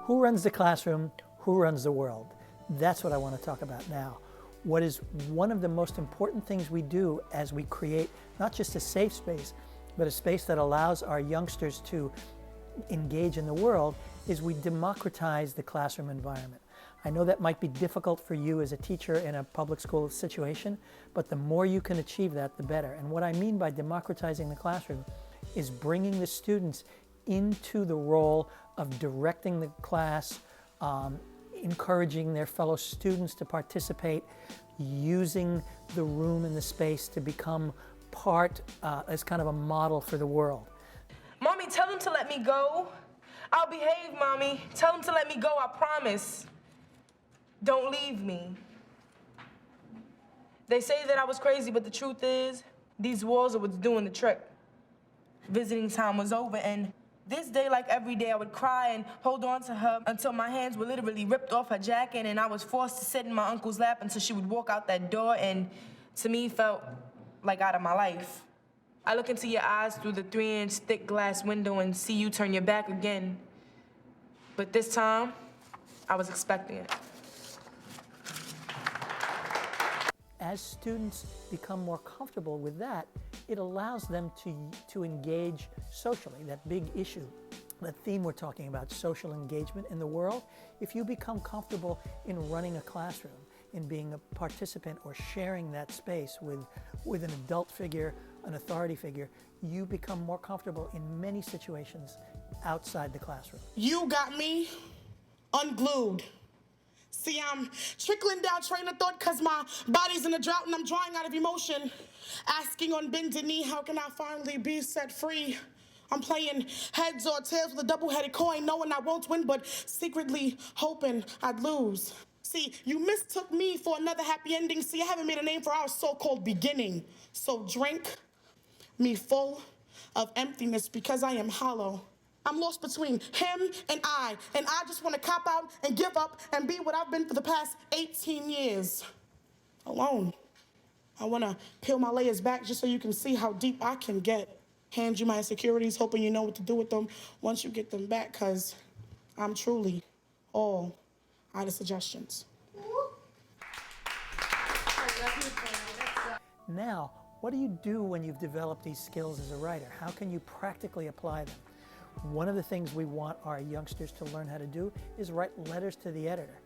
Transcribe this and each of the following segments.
Who runs the classroom? Who runs the world? That's what I want to talk about now. What is one of the most important things we do as we create not just a safe space, but a space that allows our youngsters to engage in the world is we democratize the classroom environment. I know that might be difficult for you as a teacher in a public school situation, but the more you can achieve that, the better. And what I mean by democratizing the classroom is bringing the students into the role of directing the class, encouraging their fellow students to participate, using the room and the space to become part as kind of a model for the world. Mommy, tell him to let me go. I'll behave, Mommy. Tell him to let me go, I promise. Don't leave me. They say that I was crazy, but the truth is, these walls are what's doing the trick. Visiting time was over, and this day, like every day, I would cry and hold on to her until my hands were literally ripped off her jacket, and I was forced to sit in my uncle's lap until she would walk out that door, and to me, felt like out of my life. I look into your eyes through the 3-inch thick glass window and see you turn your back again. But this time, I was expecting it. As students become more comfortable with that, it allows them to engage socially, that big issue, that theme we're talking about, social engagement in the world. If you become comfortable in running a classroom, in being a participant or sharing that space with an adult figure, an authority figure, you become more comfortable in many situations outside the classroom. You got me unglued. See, I'm trickling down train of thought because my body's in a drought and I'm drying out of emotion. Asking on bended knee, how can I finally be set free? I'm playing heads or tails with a double-headed coin, knowing I won't win, but secretly hoping I'd lose. See, you mistook me for another happy ending. See, I haven't made a name for our so-called beginning. So drink me full of emptiness because I am hollow. I'm lost between him and I just want to cop out and give up and be what I've been for the past 18 years. Alone. I want to peel my layers back just so you can see how deep I can get. Hand you my insecurities, hoping you know what to do with them once you get them back, because I'm truly all out of suggestions. Now, what do you do when you've developed these skills as a writer? How can you practically apply them? One of the things we want our youngsters to learn how to do is write letters to the editor.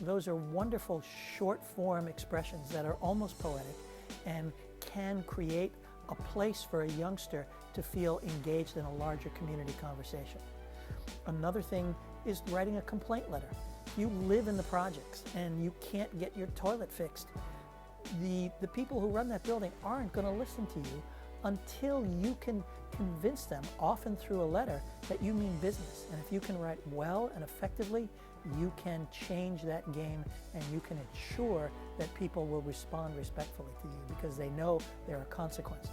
Those are wonderful short-form expressions that are almost poetic and can create a place for a youngster to feel engaged in a larger community conversation. Another thing is writing a complaint letter. You live in the projects and you can't get your toilet fixed. The people who run that building aren't going to listen to you until you can convince them, often through a letter, that you mean business. And if you can write well and effectively, you can change that game and you can ensure that people will respond respectfully to you because they know there are consequences.